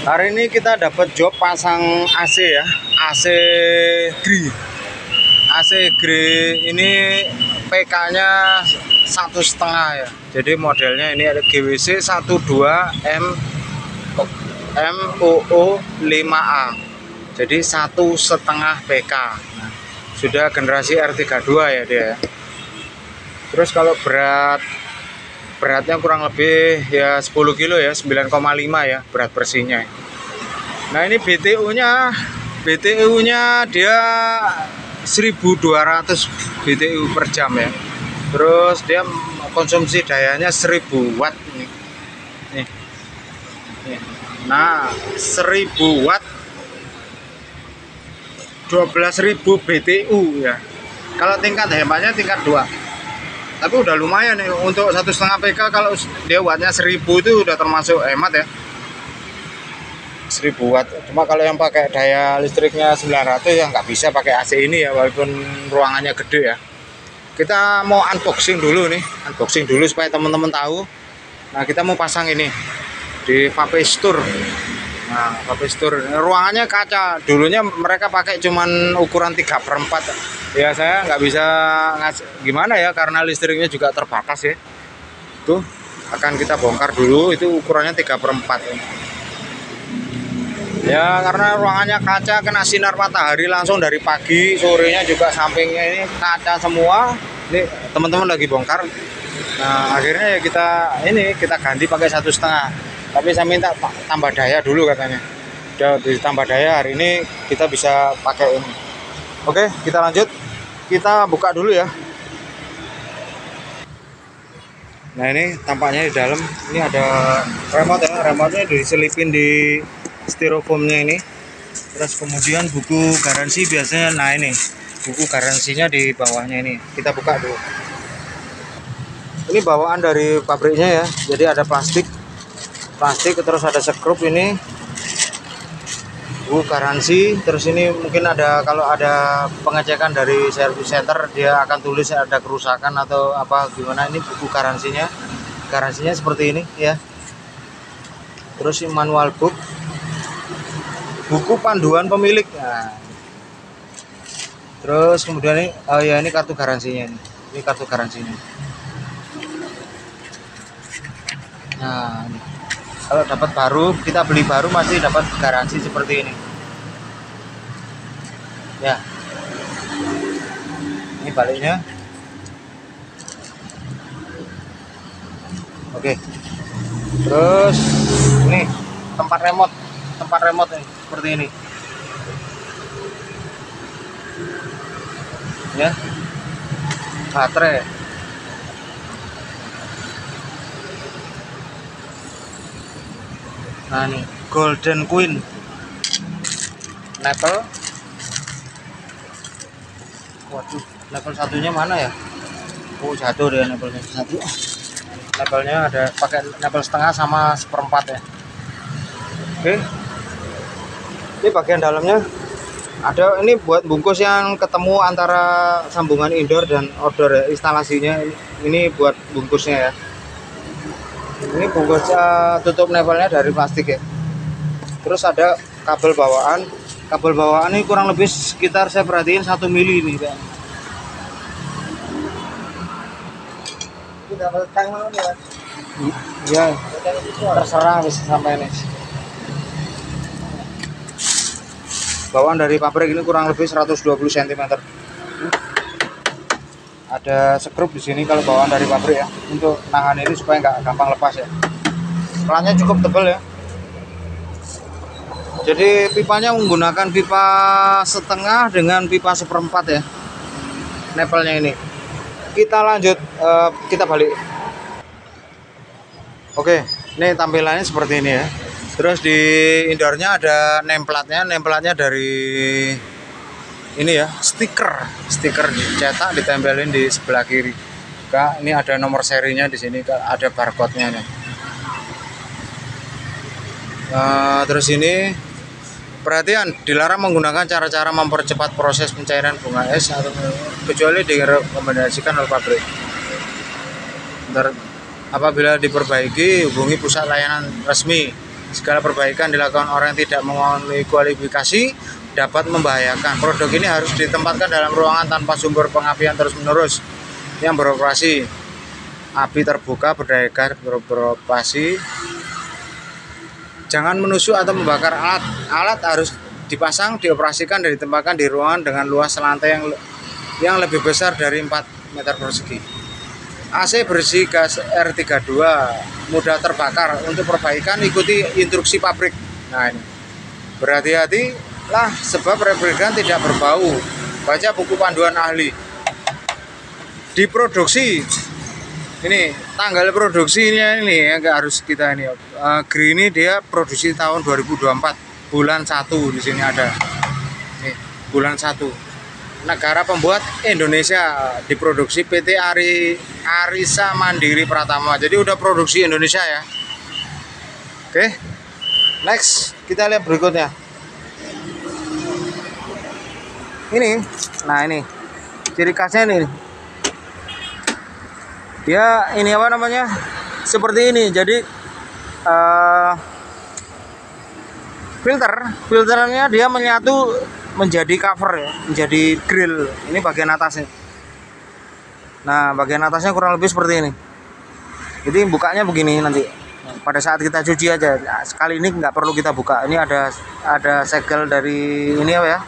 Hari ini kita dapat job pasang AC ya, AC Grey ini PK-nya 1,5 ya. Jadi modelnya ini ada GWC 12 MOO 5A. Jadi 1,5 PK. Nah, sudah generasi R32 ya dia. Terus kalau beratnya kurang lebih ya 10 kilo ya, 9,5 ya berat bersihnya. Nah ini BTU-nya dia 1200 BTU per jam ya. Terus dia konsumsi dayanya 1000 watt nih. Nah 1000 watt 12.000 BTU ya. Kalau tingkat hematnya tingkat 2. Tapi udah lumayan nih untuk 1,5 PK. Kalau dia wattnya 1000 itu udah termasuk hemat ya, 1000 watt. Cuma kalau yang pakai daya listriknya 900 ya nggak bisa pakai AC ini ya, walaupun ruangannya gede ya. Kita mau unboxing dulu supaya teman-teman tahu. Nah kita mau pasang ini di Vape Store. Nah Vape Store ruangannya kaca, dulunya mereka pakai cuman ukuran 3/4 ya. Saya nggak bisa gimana ya, karena listriknya juga terbatas ya. Tuh akan kita bongkar dulu, itu ukurannya 3/4 ya, karena ruangannya kaca, kena sinar matahari langsung dari pagi, sorenya juga sampingnya ini kaca semua. Ini teman-teman lagi bongkar. Nah akhirnya ya kita ganti pakai 1,5. Tapi saya minta tambah daya dulu katanya. Udah ditambah daya, hari ini kita bisa pakai ini. Oke, kita lanjut. Kita buka dulu ya. Nah ini tampaknya di dalam ini ada remote ya. Remote-nya diselipin di styrofoamnya ini. Terus kemudian buku garansi biasanya. Nah ini buku garansinya di bawahnya ini. Kita buka dulu. Ini bawaan dari pabriknya ya. Jadi ada plastik, terus ada sekrup ini, buku garansi. Terus ini mungkin ada, kalau ada pengecekan dari service center dia akan tulis ada kerusakan atau apa gimana. Ini buku garansinya seperti ini ya. Terus ini manual book, buku panduan pemilik. Nah, terus kemudian ini ini kartu garansinya ini kartu garansinya. Nah ini. Kalau dapat baru, kita beli baru masih dapat garansi seperti ini ya. Ini baliknya. Oke. Terus ini tempat remote ini seperti ini ya. Baterai. Nah ini Golden Queen level. Waduh, level satunya mana ya? Oh jatuh deh levelnya satu. Levelnya ada pakai level setengah sama 1/4 ya. Oke. Ini bagian dalamnya ada, ini buat bungkus yang ketemu antara sambungan indoor dan outdoor ya, instalasinya. Ini buat bungkusnya ya. Ini bungkus tutup levelnya dari plastik ya. Terus ada kabel bawaan. Kabel bawaan ini kurang lebih sekitar, saya perhatiin 1 mili ini kan. Ini kabel tang mana ya? Iya. Terserah bisa sampai ini. Bawaan dari pabrik ini kurang lebih 120 cm. Ada sekrup di sini kalau bawaan dari pabrik ya, untuk nahan ini supaya nggak gampang lepas ya. Pelannya cukup tebal ya. Jadi pipanya menggunakan pipa setengah dengan pipa 1/4 ya. Nepelnya ini. Kita lanjut, kita balik. Oke, ini tampilannya seperti ini ya. Terus di indoornya ada name platnya dari ini ya, stiker dicetak, ditempelin di sebelah kiri. Kak, ini ada nomor serinya di sini, Kak, ada barcode-nya nih. Terus ini perhatian, dilarang menggunakan cara-cara mempercepat proses pencairan bunga es atau kecuali direkomendasikan oleh pabrik. Apabila diperbaiki, hubungi pusat layanan resmi. Segala perbaikan dilakukan orang yang tidak memenuhi kualifikasi dapat membahayakan. Produk ini harus ditempatkan dalam ruangan tanpa sumber pengapian terus-menerus yang beroperasi. Api terbuka beroperasi. Jangan menusuk atau membakar alat. Alat harus dipasang, dioperasikan, dan ditempatkan di ruangan dengan luas lantai yang lebih besar dari 4 meter persegi. AC bersih gas R32 mudah terbakar. Untuk perbaikan ikuti instruksi pabrik. Nah ini, berhati-hatilah sebab refrigeran tidak berbau. Baca buku panduan ahli. Diproduksi, ini tanggal produksi ini ya, nggak harus kita ini. Green ini dia produksi tahun 2024 bulan 1 di sini ada. Nih, bulan 1. Negara pembuat Indonesia, diproduksi PT Arisa Mandiri Pratama. Jadi udah produksi Indonesia ya. Oke, next kita lihat berikutnya. Ini, nah ini ciri khasnya ini. Dia ini apa namanya? Seperti ini. Jadi filternya dia menyatu menjadi cover ya, menjadi grill. Ini bagian atasnya. Nah, bagian atasnya kurang lebih seperti ini. Jadi bukanya begini nanti. Pada saat kita cuci aja. Nah, sekali ini nggak perlu kita buka. Ini ada segel dari ini apa ya?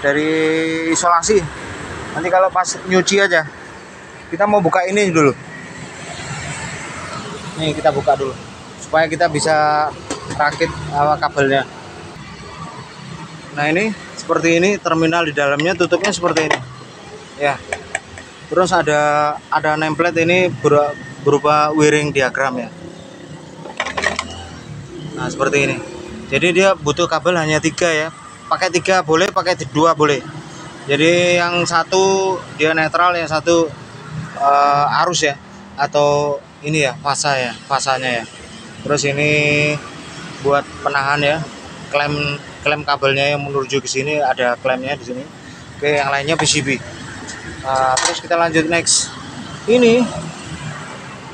Dari isolasi. Nanti kalau pas nyuci aja. Kita mau buka ini dulu. Nih kita buka dulu supaya kita bisa rakit kabelnya. Nah ini seperti ini terminal di dalamnya, tutupnya seperti ini ya. Terus ada template ini berupa wiring diagram ya. Nah seperti ini. Jadi dia butuh kabel hanya 3 ya. Pakai 3 boleh, pakai 2 boleh. Jadi yang satu dia netral, yang satu arus ya, atau ini ya fasanya ya. Terus ini buat penahan ya, klem kabelnya yang menuju ke sini, ada klemnya di sini. Oke, yang lainnya PCB. Nah, terus kita lanjut next. Ini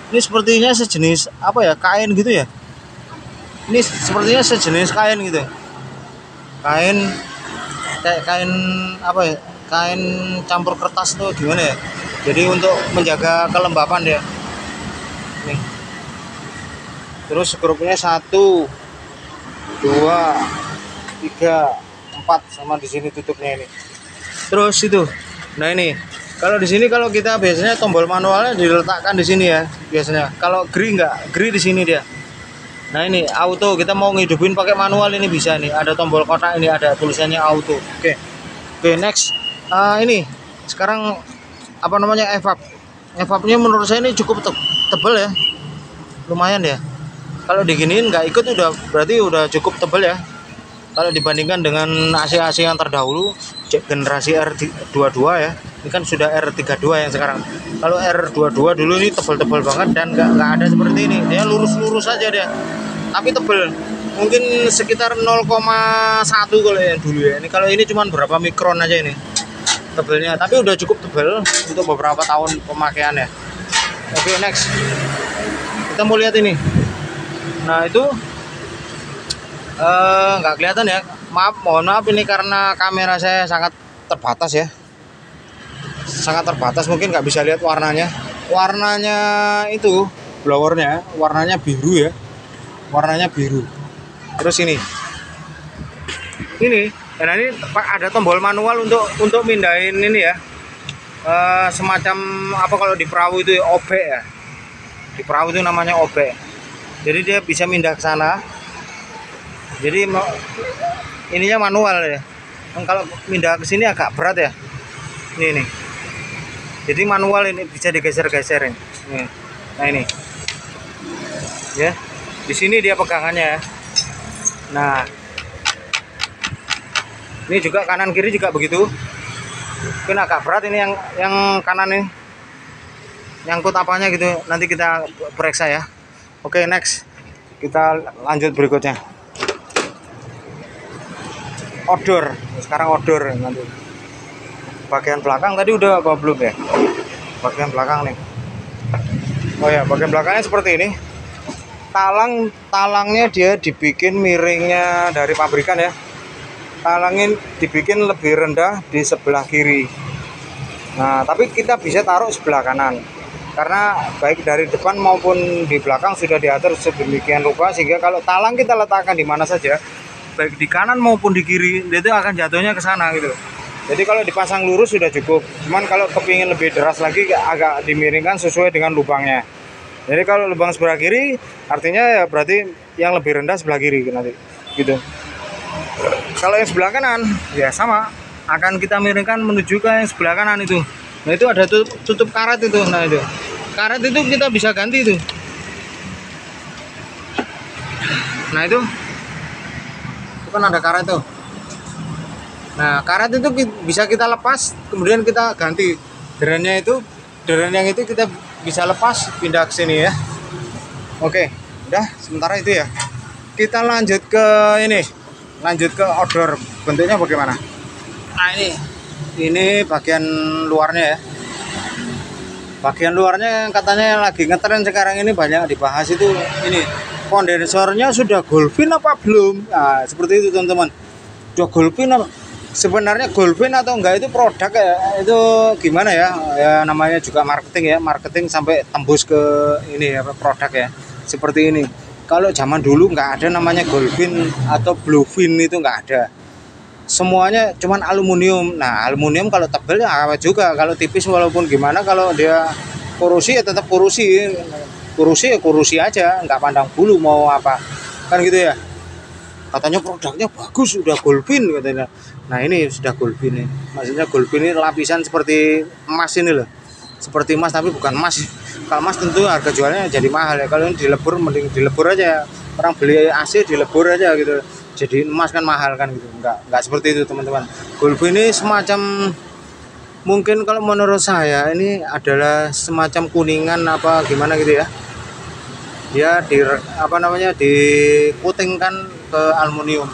sepertinya sejenis apa ya, kain gitu ya. Ini sepertinya sejenis kain gitu. Kain kayak kain apa ya? Kain campur kertas tuh gimana ya? Jadi untuk menjaga kelembapan dia. Nih. Terus skrupnya 1, 2, 3, 4 sama di sini tutupnya ini. Terus itu. Nah ini, kalau di sini kalau kita biasanya tombol manualnya diletakkan di sini ya biasanya. Kalau enggak, di sini dia. Nah ini auto, kita mau ngidupin pakai manual ini bisa nih. Ada tombol kotak ini, ada tulisannya auto. Oke, next. Ini sekarang apa namanya, evapnya menurut saya ini cukup tebal ya, lumayan ya. Kalau diginiin nggak ikut udah berarti udah cukup tebal ya. Kalau dibandingkan dengan AC-AC yang terdahulu generasi R22 ya, ini kan sudah R32 yang sekarang. Kalau R22 dulu ini tebal-tebal banget dan nggak ada seperti ini. Dia lurus-lurus aja dia, tapi tebal. Mungkin sekitar 0,1 kalau yang dulu ya. Ini kalau ini cuman berapa mikron aja ini tebelnya, tapi udah cukup tebal untuk beberapa tahun pemakaiannya. Oke, next kita mau lihat ini. Nah itu nggak kelihatan ya, mohon maaf ini karena kamera saya sangat terbatas ya, sangat terbatas, mungkin nggak bisa lihat warnanya itu blowernya warnanya biru ya, warnanya biru. Terus ini nah ini ada tombol manual untuk mindahin ini ya, semacam apa kalau di perahu itu obek ya, di perahu itu namanya obek. Jadi dia bisa mindah ke sana. Jadi ininya manual ya. Kalau pindah ke sini agak berat ya. Ini. Jadi manual ini bisa digeser-geser ini. Nah ini. Ya. Di sini dia pegangannya ya. Nah. Ini juga kanan kiri juga begitu. Mungkin agak berat ini yang kanan ini. Nyangkut apanya gitu. Nanti kita periksa ya. Oke, next. Kita lanjut berikutnya. Odor, sekarang odor nanti. Bagian belakang tadi udah apa belum ya? Bagian belakang nih. Oh ya, bagian belakangnya seperti ini. talangnya dia dibikin miringnya dari pabrikan ya. Talangin dibikin lebih rendah di sebelah kiri. Nah, tapi kita bisa taruh sebelah kanan. Karena baik dari depan maupun di belakang sudah diatur sedemikian rupa sehingga kalau talang kita letakkan di mana saja, baik di kanan maupun di kiri, itu akan jatuhnya ke sana gitu. Jadi kalau dipasang lurus sudah cukup. Cuman kalau kepingin lebih deras lagi agak dimiringkan sesuai dengan lubangnya. Jadi kalau lubang sebelah kiri artinya ya berarti yang lebih rendah sebelah kiri nanti gitu. Kalau yang sebelah kanan ya sama, akan kita miringkan menuju ke yang sebelah kanan itu. Nah itu ada tutup karet itu. Nah itu karet itu kita bisa ganti itu. Nah itu kan ada karet tuh. Nah karet itu bisa kita lepas, kemudian kita ganti drennya itu. Dren yang itu kita bisa lepas pindah ke sini ya. Oke, udah sementara itu ya. Kita lanjut ke ini. Lanjut ke outdoor, bentuknya bagaimana? Nah ini bagian luarnya ya. Bagian luarnya yang katanya lagi ngetren sekarang ini banyak dibahas itu ini kondensornya sudah Golfin apa belum? Nah seperti itu teman-teman. Sudah Golfin apa? Sebenarnya Golfin atau enggak itu produk ya, itu gimana ya? Ya namanya juga marketing ya, marketing sampai tembus ke ini ya produk ya. Seperti ini. Kalau zaman dulu nggak ada namanya Golfin atau Bluefin, itu nggak ada. Semuanya cuman aluminium. Nah aluminium kalau tebal ya awet juga, kalau tipis walaupun gimana, kalau dia korosi ya tetap korosi. Korosi ya korosi aja, nggak pandang bulu mau apa kan gitu ya. Katanya produknya bagus, udah Golfin katanya. Nah ini sudah Golfin nih, maksudnya Golfin ini lapisan seperti emas ini loh, seperti emas tapi bukan emas. Kalau emas tentu harga jualnya jadi mahal ya. Kalau ini dilebur, mending dilebur aja. Orang beli AC dilebur aja gitu. Jadi emas kan mahal kan gitu. Enggak seperti itu teman-teman. Golfin ini semacam, mungkin kalau menurut saya ini adalah semacam kuningan apa gimana gitu ya. Dia dikutingkan ke aluminium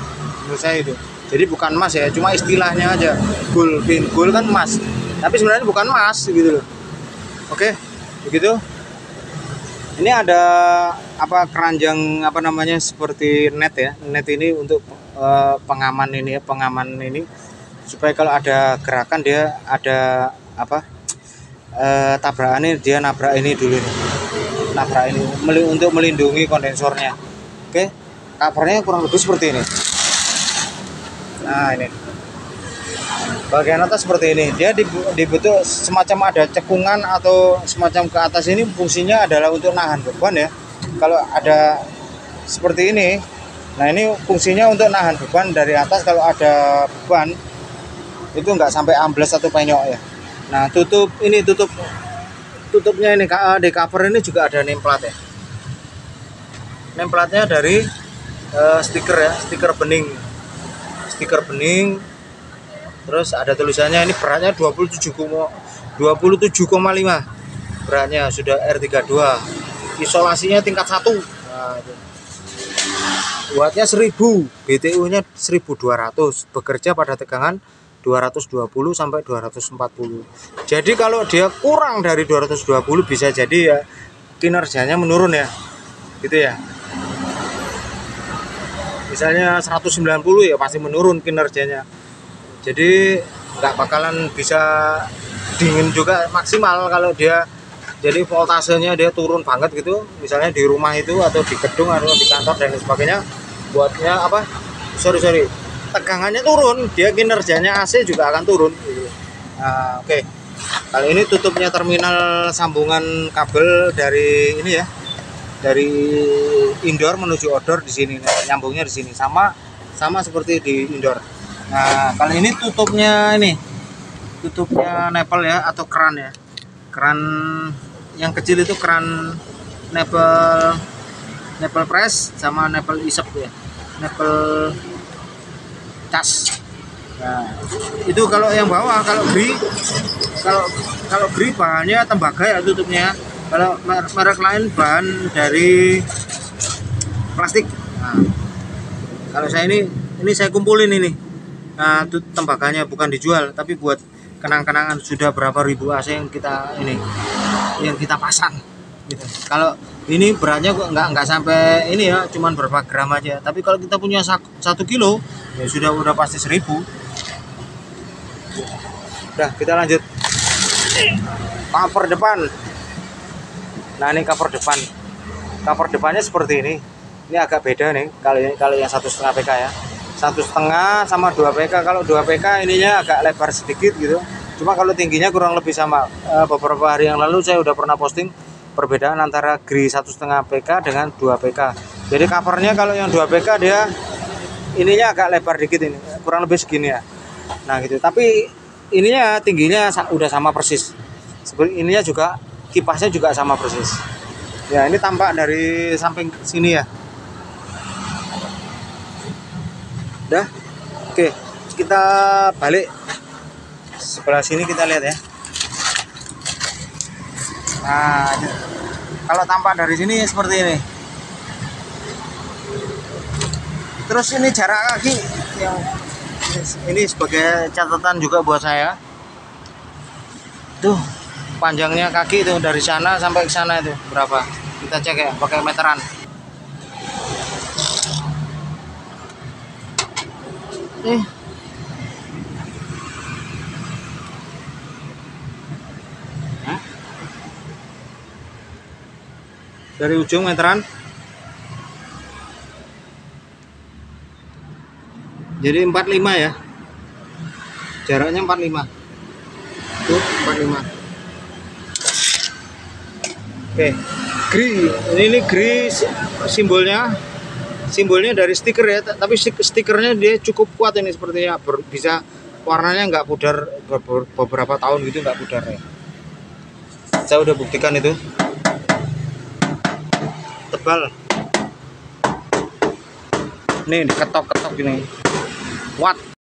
menurut saya itu. Jadi bukan emas ya, cuma istilahnya aja. Golfin, gold kan emas. Tapi sebenarnya bukan emas gitu loh. Oke. Begitu. Ini ada keranjang seperti net ya. Net ini untuk pengaman ini ya, pengaman ini supaya kalau ada gerakan dia ada tabrakannya, dia nabrak ini dulu nih. Nabrak ini untuk melindungi kondensornya. Oke. Covernya kurang lebih seperti ini. Nah, ini. Bagian atas seperti ini, dia dibentuk semacam ada cekungan atau semacam ke atas. Ini fungsinya adalah untuk nahan beban ya. Kalau ada seperti ini, nah ini fungsinya untuk nahan beban dari atas. Kalau ada beban itu nggak sampai ambles atau penyok ya. Nah tutupnya ini di cover ini juga ada name plat ya. Name platnya dari stiker ya, stiker bening. Terus ada tulisannya, ini beratnya 27,5 beratnya, sudah R32, isolasinya tingkat 1. Nah, wattnya 1000, BTU nya 1200, bekerja pada tegangan 220 sampai 240. Jadi kalau dia kurang dari 220 bisa jadi ya kinerjanya menurun ya gitu ya. Misalnya 190 ya pasti menurun kinerjanya. Jadi nggak bakalan bisa dingin juga maksimal kalau dia, jadi voltasenya dia turun banget gitu, misalnya di rumah itu atau di gedung atau di kantor dan sebagainya, buatnya tegangannya turun, dia kinerjanya AC juga akan turun gitu. Nah, oke. Kali ini tutupnya terminal sambungan kabel dari ini ya, dari indoor menuju outdoor di sini, nyambungnya di sini sama seperti di indoor. Nah kali ini tutupnya nepel ya, atau keran ya, keran yang kecil itu keran nepel press sama nepel isep ya, nepel cas. Nah itu kalau yang bawah, kalau gri bahannya tembaga ya tutupnya. Kalau merek lain bahan dari plastik. Nah, kalau saya ini saya kumpulin ini. Nah, itu tembaganya bukan dijual, tapi buat kenang-kenangan sudah berapa ribu AC yang kita pasang. gitu. Kalau ini beratnya kok nggak sampai ini ya, cuman berapa gram aja. Tapi kalau kita punya 1 kilo ya udah pasti 1000. Udah, kita lanjut cover depan. Nah, ini cover depan. Cover depannya seperti ini. Ini agak beda nih kalau yang 1,5 PK ya. 1,5 sama 2 PK. Kalau 2 PK ininya agak lebar sedikit gitu. Cuma kalau tingginya kurang lebih sama. Beberapa hari yang lalu saya udah pernah posting perbedaan antara Gree 1,5 PK dengan 2 PK. Jadi covernya kalau yang 2 PK dia ininya agak lebar dikit ini, kurang lebih segini ya. Nah gitu. Tapi ininya tingginya udah sama persis. Seperti ininya juga kipasnya juga sama persis. Ya, ini tampak dari samping sini ya. Udah. Oke, kita balik sebelah sini, kita lihat ya. Nah, kalau tampak dari sini seperti ini. Terus ini jarak kaki yang ini sebagai catatan juga buat saya. Tuh, panjangnya kaki itu dari sana sampai ke sana itu berapa? Kita cek ya pakai meteran. Dari ujung meteran. Jadi 45 ya. Jaraknya 45. Tuh, 45. Oke. Gree. Ini Gree simbolnya dari stiker ya, tapi stikernya dia cukup kuat ini sepertinya, bisa warnanya nggak pudar beberapa tahun gitu, nggak pudar ya. Saya udah buktikan itu. Tebal. Nih diketok-ketok gini. Kuat.